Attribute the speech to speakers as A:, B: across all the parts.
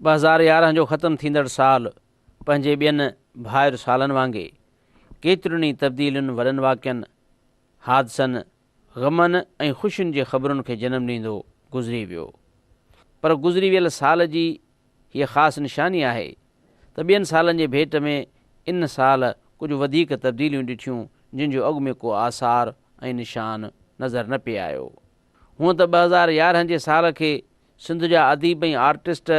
A: 2011 जो ख़तमु थींदड़ साल पंहिंजे ॿियनि भाइर सालनि वांगुरु केतिरियुनि ई तब्दीलियुनि, वॾनि वाक़िअनि, हादसनि, ग़मनि ऐं ख़ुशियुनि जे ख़बरुनि खे जनमु ॾींदो गुज़री वियो। पर गुज़री वियल साल जी हीअ ख़ासि निशानी आहे त ॿियनि सालनि जे भेट में इन साल कुझु वधीक तब्दीलियूं ॾिठियूं जिन जो अॻु में को आसार ऐं निशान नज़र न पिए आयो। हूअं त 2011 जे साल खे सिंध जा अदीब ऐं आर्टिस्ट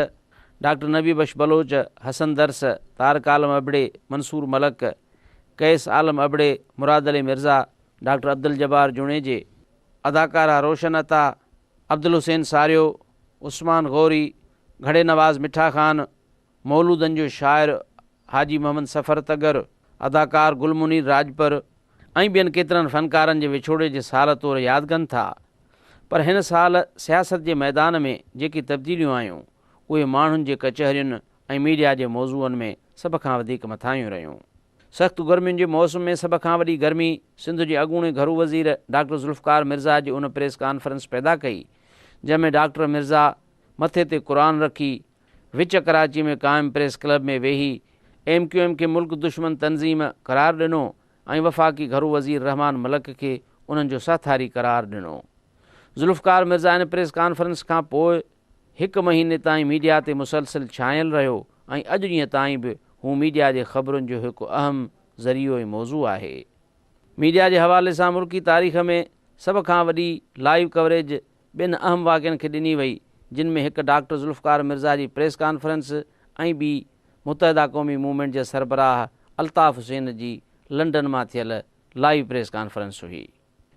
A: डॉक्टर नबी बख्श बलोच, हसन दर्स, तारक आलम अबड़े, मंसूर मलक, कैस आलम अबड़े, मुराद अली मिर्ज़ा, डॉक्टर अब्दुल जब्बार जुणेजे, अदाकारा रोशन अता, अब्दुल हुसैन सारियो, उस्मान गौरी, घड़े नवाज़ मिठा ख़ान, मौलूदनि जो शाइर हाजी मोहम्मद सफ़र तगर, अदाकार गुल मुनीर राजपर ऐं ॿियनि केतिरनि फ़नकारनि जे विछोड़े जे साल तौरु यादि कनि था। पर हिन साल सियासत जे मैदान में जेकी तब्दीलियूं आयूं उहे माण्हुनि जे कचहरियुनि ऐं मीडिया जे मौज़ूअनि में सभ खां वधीक मथायूं रहियूं। सख़्तु गर्मियुनि जे मौसम में सभ खां वॾी गर्मी सिंध जे अॻूणे घरू वज़ीर डॉक्टर ज़ुल्फ़कार मिर्ज़ा जी उन प्रेस कॉन्फ्रेंस पैदा कई जंहिंमें डॉक्टर मिर्ज़ा मथे ते क़ुरान रखी विच कराची में क़ाइमु प्रेस क्लब में वेही MQM खे मुल्क दुश्मन तनज़ीम क़रार ॾिनो ऐं वफ़ाक़ी घरू वज़ीर रहमान मलक खे उन्हनि जो साथारी क़रार ॾिनो। ज़ुल्फ़कार मिर्ज़ा इन प्रेस कॉन्फ्रेंस खां पोइ 1 महीने ताईं मीडिया ते मुसलसिल छायल रहियो ऐं अॼु ॾींहं ताईं बि हू मीडिया जे ख़बरुनि जो हिकु अहम ज़रियो ऐं मौज़ू आहे। मीडिया जे हवाले सां मुल्की तारीख़ में सभ खां वॾी लाइव कवरेज ॿिनि अहम वाक़िअनि खे ॾिनी वई जिन में हिकु डॉक्टर ज़ुल्फ़कार मिर्ज़ा जी प्रेस कॉन्फ्रेंस ऐं ॿी मुतहदा क़ौमी मूवमेंट जे सरबराह अल्ताफ़ हुसैन जी लंडन मां थियल लाइव प्रेस कॉन्फ्रेंस हुई।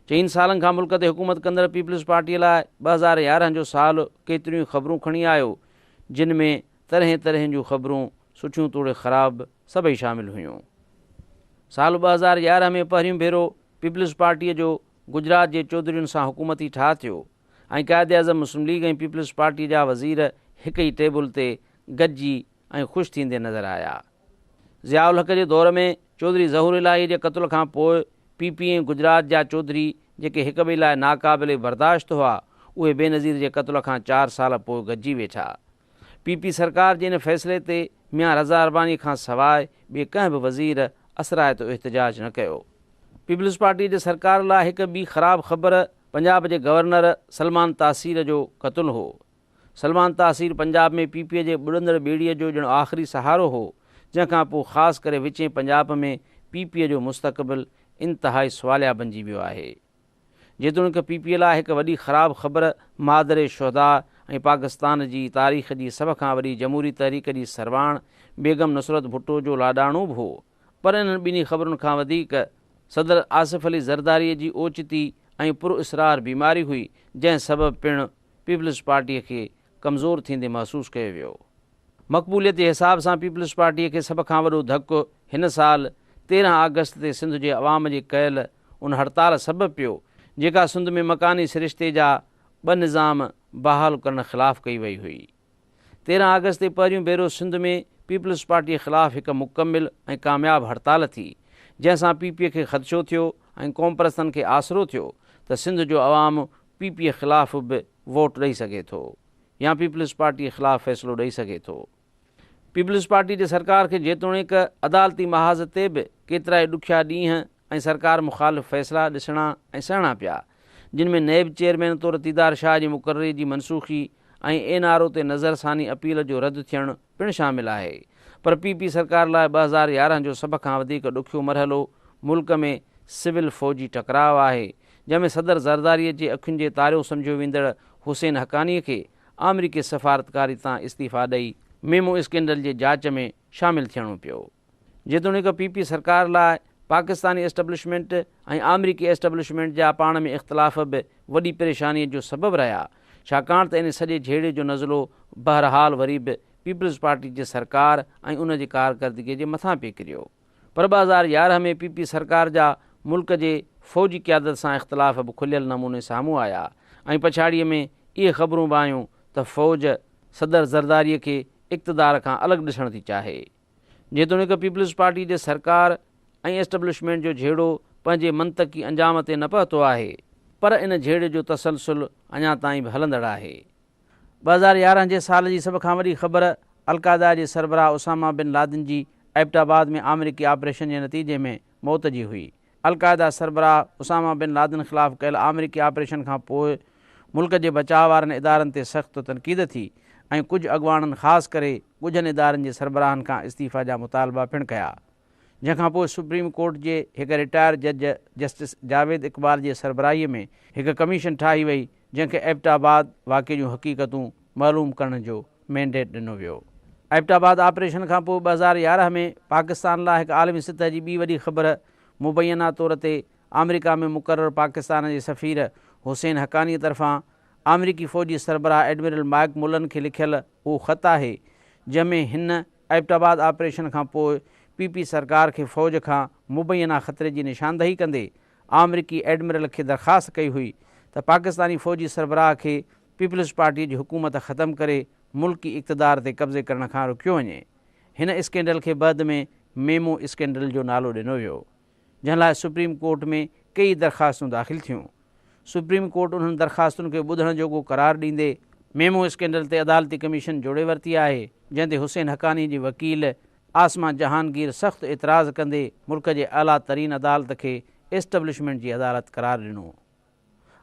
A: 4 सालनि खां मुल्क ते हुकूमत कंदड़ पीपल्स पार्टीअ लाइ 2011 जो साल केतिरियूं ख़बरूं खणी आयो जिन में तरह तरह जूं ख़बरूं सुठियूं तोड़े ख़राब सभई शामिल हुयूं। साल 2011 में पहिरियों भेरो पीपल्स पार्टीअ जो गुजरात जे चौधरियुनि सां हुकूमती ठाह थियो ऐं क़ाइदे आज़म मुस्लिम लीग ऐं पीपल्स पार्टीअ जा वज़ीर हिक ई टेबल ते गॾिजी ऐं ख़ुशि थींदे नज़र आया। ज़ियाउल हक़ जे दौर में चौधरी ज़हूर इलाही जे क़त्ल खां पोइ PPA गुजरात जा चौधरी जेके हिक ॿिए लाइ नाक़ाबिले बर्दाश्त हुआ उहे बेनज़ीर जे क़त्ल खां 4 साल पोइ गॾिजी वेठा। PP सरकार जे इन फ़ैसिले ते मियां रज़ा अरबानी खां सवाइ ॿिए कंहिं बि वज़ीर असराइतो एहतिजाज न कयो। पीपल्स पार्टी जे सरकार लाइ हिकु ॿी ख़राबु ख़बर पंजाब जे गवर्नर सलमान तासीर जो क़त्ल हो। सलमान तासीर पंजाब में PPA जे बुॾंदड़ ॿेड़ीअ जो ॼणु आख़िरी सहारो हो जंहिंखां पोइ ख़ासि करे विचें पंजाब में PPA जो मुस्तक़बिल इंतिहाई सवालिया बणिजी वियो आहे। जेतोणीकि PPA लाइ हिकु वॾी ख़राबु ख़बर मादर शुहदा ऐं पाकिस्तान जी तारीख़ जी सभ खां वॾी जमहूरी तहरीक जी सरवाण बेगम नुसरत भुट्टो जो लाॾाणो बि हो। पर इन्हनि ॿिन्ही ख़बरुनि खां वधीक सदर आसिफ़ अली ज़रदारीअ जी ओचिती ऐं पुरइसरार बीमारी हुई जंहिं सबबु पिणु पीपल्स पार्टीअ खे कमज़ोर थींदे महसूसु कयो वियो। मक़बूलियत जे हिसाब सां पीपल्स पार्टीअ खे सभ खां वॾो धकु हिन साल 13 अगस्त ते सिंध जे अवाम जे कयल उन हड़ताल सबबु पियो जेका सिंध में मकानी सिरिश्ते जा 2 निज़ाम बहाल करण ख़िलाफ़ु कई वई हुई। 13 अगस्त ते पहिरियों भेरो सिंध में पीपल्स पार्टीअ ख़िलाफ़ु हिकु मुकमिल ऐं कामयाबु हड़ताल थी जंहिंसां PPA खे ख़दशो थियो ऐं क़ौमपरस्तनि खे आसिरो थियो त सिंध जो अवाम PPA ख़िलाफ़ु बि वोट ॾेई सघे थो या पीपल्स पार्टीअ ख़िलाफ़ु फ़ैसिलो ॾेई सघे थो। पीपल्स पार्टी जे सरकार खे जेतोणीकि अदालती महाज़ ते बि केतिरा ई ॾुखिया ॾींहं ऐं सरकार मुख़ालिफ़ फ़ैसिला ॾिसणा ऐं सहणा पिया जिन में नैब चेयरमैन तौरु दीदार शाह जी मुक़ररी जी मनसूख़ी ऐं NRO ते नज़रसानी अपील जो रद्द थियणु पिणु शामिल आहे। पर PP सरकार लाइ 2011 जो सभ खां वधीक ॾुखियो मरहलो मुल्क में सिविल फ़ौजी टकराव आहे जंहिंमें सदर ज़रदारीअ जे अखियुनि जे तारियो सम्झियो वेंदड़ हुसैन हक़ानीअ खे अमरीकी सफ़ारतकारी तां इस्तीफ़ा ॾेई मेमो स्कैंडल जे जांच में शामिलु थियणो पियो। जेतोणीकि PP सरकार लाइ पाकिस्तानी एस्टेब्लिशमेंट ऐं अमरीकी एस्टेब्लिशमेंट जा पाण में इख़्तिलाफ़ बि वॾी परेशानीअ जो सबबु रहिया छाकाणि त इन सॼे झेड़े जो नज़लो बहरहाल वरी बि पीपल्स पार्टी जे सरकार ऐं उन जी कारकर्दगीअ जे मथां पिए किरियो। पर 2011 में PP सरकार जा मुल्क जे फ़ौजी क़यादत सां इख़्तिलाफ़ बि खुलियल नमूने साम्हूं आया ऐं पछाड़ीअ में इहे ख़बरूं बि आयूं त फ़ौज सदर ज़रदारीअ खे इक़्तिदार खां अलॻि ॾिसणु थी चाहे। जेतोणीकि पीपल्स पार्टी जे सरकार ऐं एस्टेब्लिशमेंट जो झेड़ो पंहिंजे मंतक़ी अंजाम ते न पहुतो आहे पर इन झेड़े जो तसलसल अञा ताईं बि हलंदड़ आहे। 2011 जे साल जी सभ खां वॾी ख़बर अलक़ाइदा जे सरबराह उसामा बिन लादेन जी एबटाबाद में अमरीकी ऑपरेशन जे नतीजे में मौत जी हुई। अलक़ाइदा सरबराह उसामा बिन लादेन ख़िलाफ़ु कयल अमरीकी ऑपरेशन खां पोइ मुल्क जे बचाव वारनि इदारनि ते सख़्तु तनक़ीद थी ऐं कुझु अॻुवाणनि ख़ासि करे ॻुझनि इदारनि जे सरबराहनि खां इस्तीफ़ा जा मुतालबा पिणु कया, जंहिंखां पोइ सुप्रीम कोर्ट जे हिकु रिटायर जज जस्टिस जावेद इक़बाल जे सरबराहीअ में हिकु कमीशन ठाही वई, जंहिंखे एबटाबाद वाक़े जूं हक़ीक़तूं मालूम करण जो मैंडेट ॾिनो वियो। एबटाबाद ऑपरेशन खां पोइ 2011 में पाकिस्तान लाइ हिकु आलमी सतह जी ॿी वॾी ख़बर मुबैना तौर ते अमरीका में मुक़ररु पाकिस्तान जे सफ़ीर हुसैन हक़ानी तरफ़ां अमरीकी फ़ौजी सरबराह एडमिरल माइक मुलन खे लिखियलु उहो ख़त आहे, जंहिंमें हिन एबटाबाद ऑपरेशन खां पोइ PP सरकार खे फ़ौज खां मुबैना ख़तरे जी निशानदही कंदे अमरीकी एडमिरल खे दरख़्वास्त कई हुई त पाकिस्तानी फ़ौजी सरबराह खे पीपल्स पार्टीअ जी हुकूमत ख़तमु करे मुल्की इक़्तिदार ते कब्ज़े करण खां रोकियो वञे। हिन स्कैंडल खे बाद में मेमो स्कैंडल जो नालो ॾिनो वियो, जंहिं लाइ सुप्रीम कोर्ट में कई दरख़्वास्तूं दाख़िल थियूं। सुप्रीम कोर्ट उन्हनि दरख़्वास्तुनि खे ॿुधण जोॻो क़रार ॾींदे मेमो स्कैंडल ते अदालती कमीशन जोड़े वरिती आहे, जंहिं ते हुसैन हक़ानी जी वकील आसमा जहांगीर सख़्तु एतिराज़ कंदे मुल्क जे आला तरीन अदालत खे एस्टेब्लिशमेंट जी अदालत क़रार ॾिनो।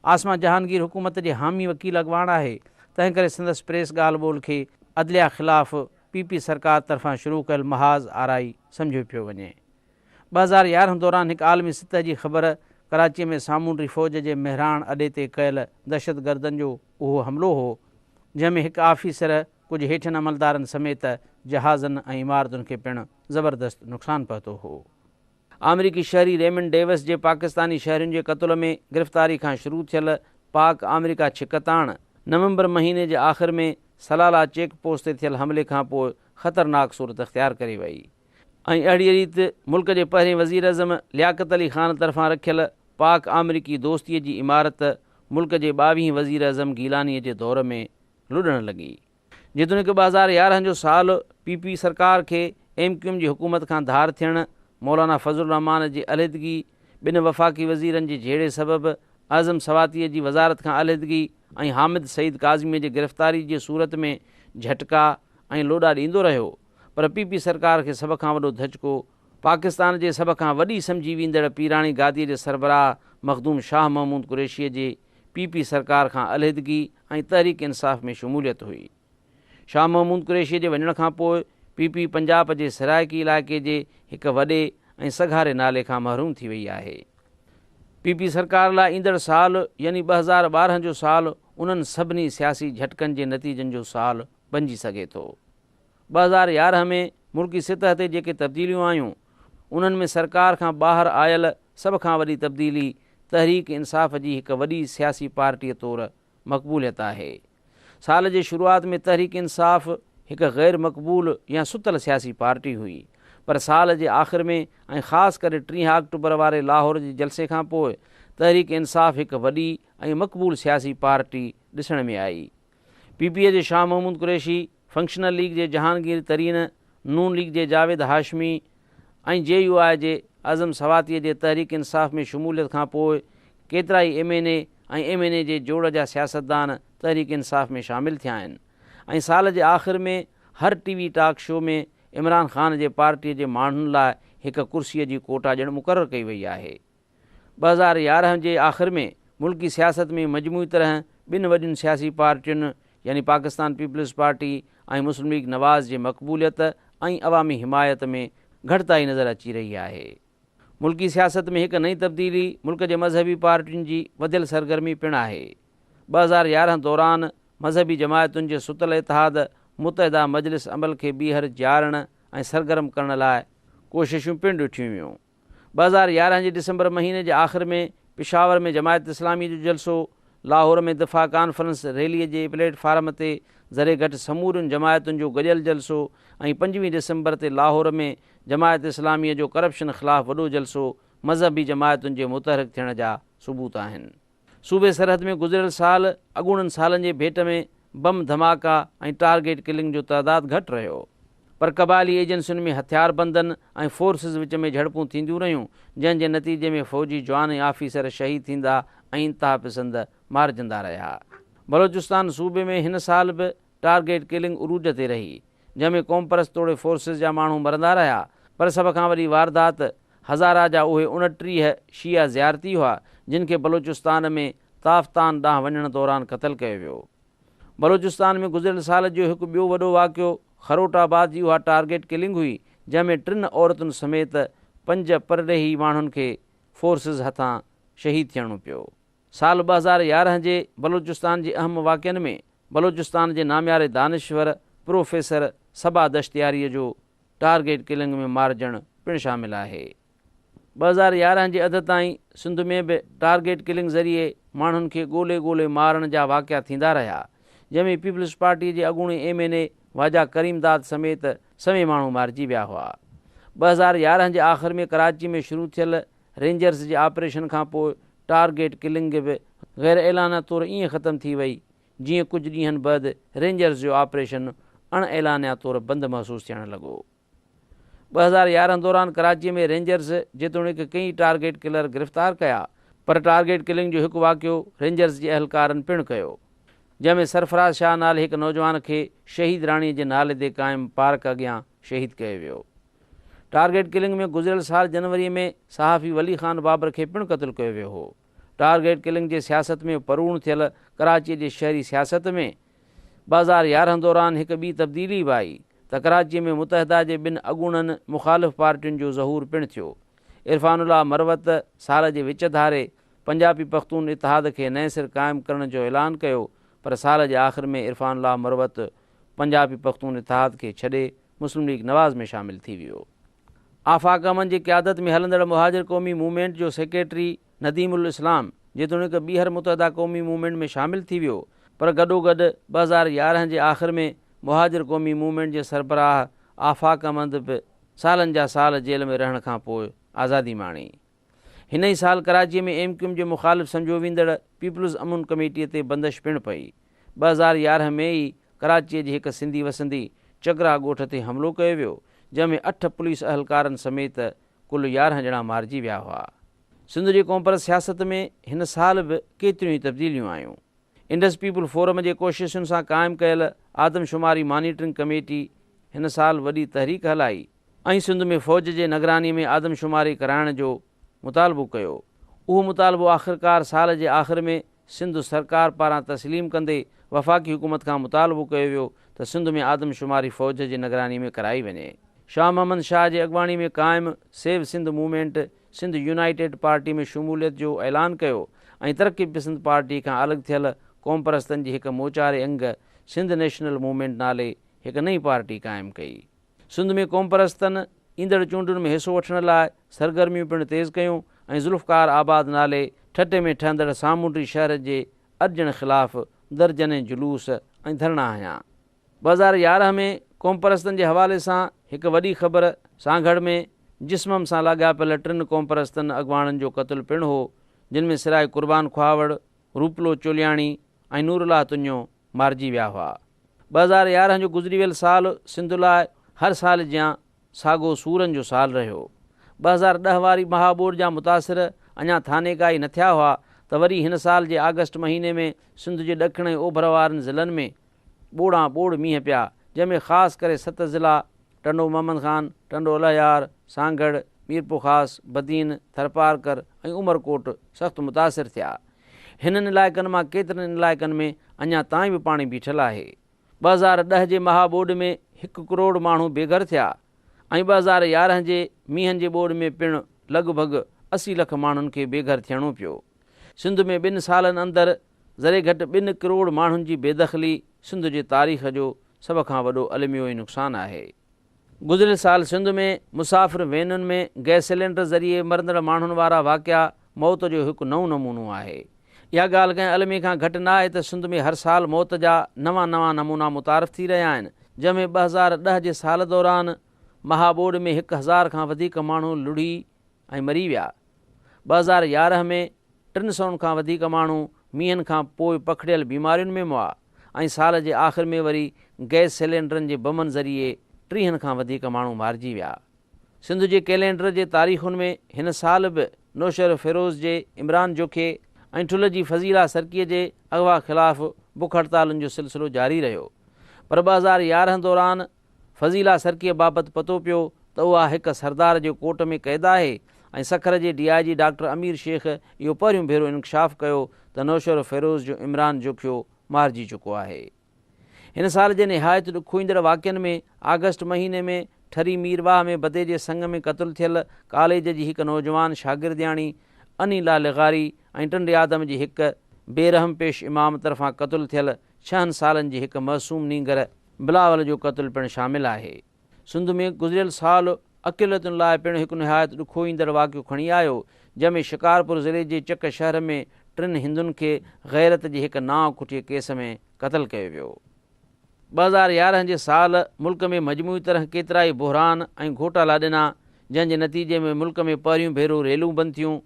A: आसमा जहांगीर हुकूमत जे हामी वकील अॻुवाण आहे, तंहिं करे संदसि प्रेस ॻाल्हि ॿोल खे अदलिया ख़िलाफ़ु PP सरकार तरफ़ां शुरू कयल महाज़ आराई सम्झियो पियो वञे। 2011 दौरान हिकु आलमी सतह जी ख़बर कराचीअ में सामूंडी फ़ौज जे मेहराण अॾे ते कयल दहशतगर्दनि जो उहो हमिलो हो, जंहिंमें हिकु आफ़ीसर कुझु हेठियुनि अमलदारनि समेत जहाज़नि ऐं इमारतुनि खे पिणु ज़बरदस्त नुक़सानु पहुतो हो। अमरीकी शहरी रेमन डेविस जे पाकिस्तानी शहरियुनि जे क़त्ल में गिरफ़्तारी खां शुरू थियल पाक अमरीका छिकताण नवंबर महीने जे आख़िर में सलाला चेक पोस्ट ते थियल हमले खां पोइ ख़तरनाक सूरत अख़्तियार करे वई ऐं अहिड़ी रीति मुल्क जे पहिरें वज़ीर अज़म लियाक़त अली ख़ान तरफ़ां रखियल पाक अमरीकी दोस्तीअ जी इमारत मुल्क जे 22 वज़ीर अज़म गीलानीअ जे दौर में लुॾणु लॻी। जेतोणीकि 2011 जो साल PP सरकार खे MQM जी हुकूमत खां धार थियण, मौलाना फज़लुर रहमान जी अलहदगी, ॿिनि वफ़ाक़ी वज़ीरनि जे जहिड़े सबबि आज़म सवातीअ जी वज़ारत खां अलहदगी ऐं हामिद सईद काज़मीअ जे गिरफ़्तारी जी सूरत में झटका ऐं लोॾा ॾींदो रहियो, पर PP सरकार खे सभ खां वॾो धचको पाकिस्तान जे सभ खां वॾी सम्झी वेंदड़ पीराणी गादीअ जे सरबराह मखदूम शाह महमूद कुरैशीअ जे PP सरकार खां अलहदगी ऐं तहरीक इंसाफ़ में शमूलियत हुई। शाह महमूद कुरैशीअ जे वञण खां पोइ PP पंजाब जे सराइकी इलाइक़े जे हिकु वॾे ऐं सघारे नाले खां महरूम थी वई आहे। PP सरकार लाइ ईंदड़ साल यानी 2012 जो साल उन्हनि सभिनी सियासी झटकनि जे नतीजनि जो साल बणिजी सघे थो। 2011 में मुल्की सतह ते जेके तब्दीलियूं आयूं, उन्हनि में सरकार खां ॿाहिरि आयल सभ खां वॾी तब्दीली तहरीक इंसाफ़ जी हिकु वॾी सियासी पार्टीअ तौरु मक़बूलियत आहे। साल जे शुरूआति में तहरीक इंसाफ़ हिकु ग़ैर मक़बूल या सुतल सियासी पार्टी हुई, पर साल जे आख़िर में ऐं ख़ासि करे 30 अक्टूबर वारे लाहौर जे जलसे खां पोइ तहरीक इंसाफ़ हिकु वॾी ऐं मक़बूल सियासी पार्टी ॾिसण में आई। PP जे शाह महमूद कुरैशी, फंक्शनल लीग जे जहांगीर तरीन, नून लीग जे जावेद हाशमी ऐं JUI जे आज़म सवातीअ जे तहरीक इंसाफ़ में शमूलियत खां पोइ केतिरा ई MNA ऐं MNA जे जोड़ जा सियासतदान तहरीक इंसाफ़ में शामिल थिया आहिनि ऐं साल जे आख़िर में हर TV टॉक शो में इमरान ख़ान जे पार्टीअ जे माण्हुनि लाइ हिकु कुर्सीअ जी कोटा ॼणु मुक़ररु कई वई आहे। 2011 जे आख़िर में मुल्की सियासत में मजमूई तरह ॿिनि वॾियुनि सियासी पार्टियुनि यानी पाकिस्तान पीपल्स पार्टी ऐं मुस्लिम लीग नवाज़ जे मक़बूलियत ऐं अवामी हिमायत में घटिताई नज़र अची रही आहे। मुल्की सियासत में हिकु नई तब्दीली मुल्क जे मज़हबी पार्टियुनि जी वधियल सरगर्मी पिणु आहे। 2011 दौरान मज़हबी जमायतुनि जे सुतल इतिहाद मुतहदा मजलिस अमल खे ॿीहर ॼाणण ऐं सरगर्म करण लाइ कोशिशूं पिणु ॾिठियूं वियूं। 2011 जे डिसंबर महीने जे आख़िर में पिशावर में जमायत इस्लामी जो जलसो, लाहौर में दिफ़ा कॉन्फ्रेंस रैलीअ जे प्लेटफार्म ते ज़रे घटि समूरियुनि जमायतुनि जो गॾियल जलसो ऐं 25 डिसंबर ते लाहौर में जमायत इस्लामीअ जो करप्शन ख़िलाफ़ु वॾो जलसो मज़हबी जमायतुनि जे मुतहरिक थियण जा सबूत आहिनि। सूबे सरहद में गुज़िरियल साल अॻूणनि सालनि जे भेट में बम धमाका ऐं टारगेट किलिंग जो तइदादु घटि रहियो, पर क़बाइली एजेंसियुनि में हथियारबंदनि ऐं फोर्सिस विच में झड़पूं थींदियूं रहियूं, जंहिंजे नतीजे में फ़ौजी जवान ऐं आफ़ीसर शहीद थींदा ऐं इंतिहा पसंद मारिजंदा रहिया। बलोचिस्तान सूबे में हिन साल बि टारगेट किलिंग उरूज ते रही, जंहिंमें क़ौम परस्त तोड़े फोर्सिस जा माण्हू मरंदा रहिया, पर सभ खां वॾी वारदात हज़ारा जा उहे 29 शिया ज़ियारती हुआ जिन खे बलोचिस्तान में ताफ़तान ॾांहुं वञण दौरान क़तल कयो वियो। बलोचिस्तान में गुज़िरियल साल जो हिकु ॿियो वॾो वाक़ियो खरोटाबाद जी उहा टारगेट किलिंग हुई जंहिंमें 3 औरतुनि समेत 5 परॾेही माण्हुनि खे फोर्सिस हथां शहीद थियणो पियो। साल 2011 जे बलोचिस्तान जे अहम वाक़िअनि में बलोचिस्तान जे नामियारे दानिश्वर प्रोफेसर सबा दश्तियारीअ जो टारगेट किलिंग में मारिजणु पिणु शामिल आहे। 2011 जे अध ताईं सिंध में बि टारगेट किलिंग ज़रिए माण्हुनि खे ॻोल्हे ॻोल्हे मारण जा वाक़िआ थींदा रहिया, जंहिंमें पीपल्स पार्टीअ जे अॻूणे MNA वाजा करीमदाद समेत सवे माण्हू मारिजी विया हुआ। 2011 जे आख़िर में कराची में शुरू थियल रेंजर्स जे ऑपरेशन खां पोइ टारगेट किलिंग बि ग़ैर ऐलाना तौरु ईअं ख़तमु थी वई जीअं कुझु ॾींहंनि बैदि रेंजर्स जो ऑपरेशन अण ऐलानिया तौरु बंदि महसूसु थियणु लॻो। 2011 दौरान कराचीअ में रेंजर्स जेतोणीकि कई टारगेट किलर गिरफ़्तार कया, पर टारगेट किलिंग जो हिकु वाक़ियो रेंजर्स जे अहलकारनि पिणु कयो, जंहिंमें सरफराज़ शाह नाले हिकु नौजवान खे शहीद राणीअ जे नाले ते क़ाइमु पार्क अॻियां शहीद कयो वियो। टारगेट किलिंग में गुज़िरियल साल जनवरीअ में सहाफ़ी वली ख़ान बाबर खे पिणु क़तलु कयो वियो हो। टारगेट किलिंग जे सियासत में परूण थियल कराचीअ जे शहरी सियासत में 2011 दौरान हिकु ॿी तब्दीली बि आई त कराचीअ में मुतहदा जे 2 अॻूणनि मुख़ालिफ़ पार्टियुनि जो ज़हूर पिणु थियो। इरफानुल्लाह मरवत साल जे विच धारे पंजाबी पख्तून इतिहाद खे नए सिर क़ाइमु करण जो ऐलान कयो, पर साल जे आख़िर में इरफानुल्लाह मरवत पंजाबी पख्तून इतिहाद खे छॾे मुस्लिम लीग नवाज़ में शामिल थी वियो। आफ़ाक़ अमन जी क़यादत में हलंदड़ मुहाजिर क़ौमी मूवमेंट जो सेक्रेटरी नदीमुल इस्लाम जेतोणीकि ॿीहर मुतहदा क़ौमी मूवमेंट में शामिल थी वियो, पर गॾोगॾु 2011 जे आख़िर में मुहाजिर क़ौमी मूवमेंट जे सरबराह आफ़ाक़ अमद बि सालनि जा साल जेल में रहण खां पोइ आज़ादी माणी। हिन ई साल कराचीअ में MQM जे मुख़ालिफ़ सम्झो वेंदड़ पीपल्स अमन कमेटीअ ते बंदिश पिणु पई। 2011 में ई कराचीअ जे हिकु सिंधी वसंदी चगरा ॻोठ ते हमिलो कयो वियो, जंहिंमें 8 पुलिस अहलकारनि समेत कुल 11 ॼणा मारिजी विया हुआ। सिंध जे क़ौमपरस्त सियासत में हिन साल बि केतिरियूं ई तब्दीलियूं आयूं। इंडस पीपल फोरम जे कोशिशुनि सां क़ाइमु कयल आदमशुमारी मॉनिटरिंग कमेटी हिन साल वॾी तहरीक हलाई ऐं सिंध में फ़ौज जे निगरानी में आदमशुमारी कराइण जो मुतालबो कयो। उहो मुतालबो आख़िरकार साल जे आख़िर में सिंध सरकार पारां तस्लीम कंदे वफ़ाक़ी हुकूमत खां मुतालबो कयो वियो त सिंध में आदमशुमारी फ़ौज जे निगरानी में कराई वञे। शाह मोहम्मद शाह जे अॻुवाणी में क़ाइमु save Sindh movement Sindh united party में शमूलियत जो ऐलान कयो ऐं तरक़ी पसंद पार्टी खां अलॻि थियल क़ौम परस्तनि जी हिकु मोचारे अंग सिंध नेशनल मूवमेंट नाले हिकु नई पार्टी क़ाइमु कई। सिंध में क़ौम परस्तनि ईंदड़ चूंडुनि में हिसो वठण लाइ सरगर्मियूं पिणु तेज़ कयूं ऐं ज़ुल्फ़कार आबाद नाले ठटे में ठहंदड़ सामूंडी शहर जे अर्जण ख़िलाफ़ दर्जने जुलूस ऐं धरना हया। 2011 में क़ौम परस्तनि जे हवाले सां हिकु वॾी ख़बर सांगड़ में जिस्मम सां लाॻापियल 3 क़ौम परस्तनि अॻुवाणनि जो क़तलु पिणु हो, जिन में सिराए क़ुर्बान ख्वावड़, रूपलो चोलियाणी ऐं नूरुल्लाह तुंजो मारिजी विया हुआ। 2011 जो गुज़री वियल साल सिंध लाइ हर साल जियां साॻो सूरनि जो साल रहियो। 2010 वारी महाॿोॾि जा मुतासिर अञा थानेकाई न थिया हुआ त वरी हिन साल जे अगस्त महीने में सिंध जे ॾखण ऐं ओभर वारनि ज़िलनि में ॿोॾां ॿोड़ मींहं पिया, जंहिंमें ख़ासि करे 7 ज़िला टंडो मोहम्मद ख़ान, टंडो अलायार, सांगड़, मीरपुर ख़ास, बदीन, थरपारकर ऐं उमरकोट सख़्तु मुतासिर थिया। हिननि इलाइक़नि मां केतिरनि इलाइक़नि में अञा ताईं बि पाणी बीठल आहे। 2010 जे महाॿोॾि में 1 करोड़ माण्हू बेघर थिया ऐं 2011 जे मींहनि जे ॿोॾि में पिणु लॻभॻि 80 लख माण्हुनि खे बेघर थियणो पियो। सिंध में 2 सालनि अंदरि ज़रे घटि 2 करोड़ माण्हुनि जी बेदख़ली सिंध जे तारीख़ जो सभ खां वॾो अलमियो ई नुक़सानु आहे। गुज़िरियल साल सिंध में मुसाफ़िर वैनुनि में गैस सिलेंडर ज़रिए मरंदड़ माण्हुनि वारा वाक़िआ मौत जो हिकु नओं नमूनो आहे। इहा ॻाल्हि कंहिं अलमी खां घटि न आहे त सिंध में हर साल मौत जा नवां नमूना मुतारफ़ थी रहिया आहिनि, जंहिंमें 2010 जे साल दौरान महाॿोॾि में 1000 खां वधीक माण्हू लुढ़ी ऐं मरी विया। 2011 में 300 खां वधीक माण्हू मींहनि खां पोइ पखिड़ियल बीमारियुनि में मुआ ऐं साल जे आख़िर में वरी गैस सिलेंडरनि जे बमनि ज़रिए 30 खां वधीक माण्हू मारिजी विया। सिंध जे कैलेंडर जे तारीख़ुनि में हिन साल बि नौशर फिरोज़ जे इमरान जोखे ऐं ठुल जी फज़ीला सरकीअ जे अगवा ख़िलाफ़ बुख हड़तालुनि जो सिलसिलो जारी रहियो, पर 2011 दौरान फज़ीला सरकीअ बाबति पतो पियो त उहा हिकु सरदार जे कोट में क़ैद आहे ऐं सखर जे DIG डॉक्टर अमीर शेख इहो पहिरियों भेरो इंकशाफ़ कयो त नौशर फ़िरोज़ जो इमरान जोखियो मारिजी चुको आहे। हिन साल जे निहायत ॾुखोईंदड़ वाक़िअनि में अगस्त महीने में ठरी मीरवाह में बदे जे संग में क़तलु थियल कॉलेज जी हिकु नौजवान शागिर्दियाणी अनीला लिगारी ऐं टंडे आदम जी हिकु बेरहम पेश इमाम तरफ़ां क़तलु थियल 6 सालनि जी हिकु मासूम नींगर बिलावल जो क़तलु पिणु शामिल आहे। सिंध में गुज़िरियल साल अक़िलतुनि लाइ पिणु हिकु निहायत ॾुखोईंदड़ वाक़ियो खणी आयो, जंहिंमें शिकारपुर ज़िले जे चक शहर में 3 हिंदुनि खे गैरत जे हिकु नाव खुटीअ केस में क़तलु कयो वियो। 2011 जे साल मुल्क में मजमूई तरह केतिरा ई बहरान ऐं घोटाला ॾिना, जंहिंजे नतीजे में मुल्क में पहिरियों भेरो रेलूं बंदि थियूं,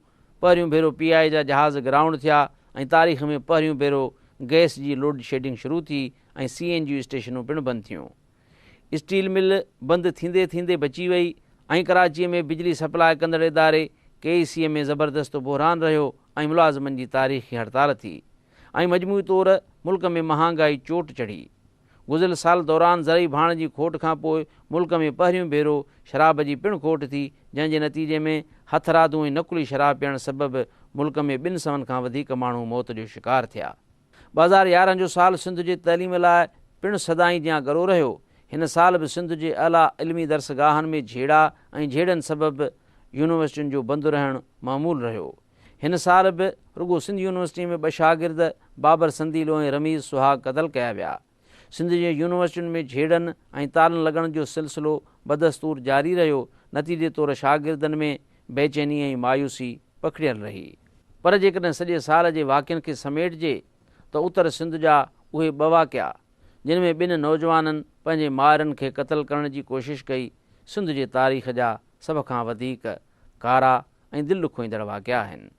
A: पहिरियों भेरो PI जा जहाज़ ग्राउंड थिया ऐं तारीख़ में पहिरियों भेरो गैस जी लोड शेडिंग शुरू थी ऐं CNG स्टेशनूं पिणु बंदि थियूं। स्टील मिल बंदि थींदे थींदे बची वई ऐं कराचीअ में बिजली सप्लाई कंदड़ इदारे KEC में ज़बरदस्त बहरान रहियो ऐं मुलाज़िमनि जी तारीख़ी हड़ताल थी ऐं मजमूई तौरु मुल्क में महांगाई चोट चढ़ी। गुज़िरियल साल दौरान ज़रई भाण जी खोट खां पोइ मुल्क में पहिरियों भेरो शराब जी पिणु खोट थी, जंहिंजे नतीजे में हथरादू ऐं नकुली शराब पीअण सबबि मुल्क में 200 खां वधीक माण्हू मौत जो शिकार थिया। 2011 जो साल सिंध जे तइलीम लाइ पिणु सदाईं जियां गरो रहियो। हिन साल बि सिंध जे आला इल्मी दरसगाहनि में झेड़ा ऐं झेड़नि सबबि यूनिवर्सिटियुनि जो बंदि रहणु मामूल रहियो। हिन साल बि रुगो सिंध यूनिवर्सिटी में 2 शागिर्द बाबर संदीलो ऐं रमीज़ सुहाग क़तल कया विया। सिंध जे यूनिवर्सिटियुनि में झेड़नि ऐं तालनि लॻण जो सिलसिलो बदस्तूर जारी रहियो। नतीजे तौरु शागिर्दनि में बेचैनी ऐं मायूसी पखिड़ियल रही। पर जेकॾहिं सॼे साल जे वाक़िअनि खे समेटिजे त उत्तर सिंध जा उहे 2 वाक़िआ जिन में 2 नौजवाननि पंहिंजे माइरनि खे क़तल करण जी कोशिशि कई, सिंध जे तारीख़ जा सभ खां वधीक कारा ऐं दिलि ॾुखोईंदड़ वाक़िआ आहिनि।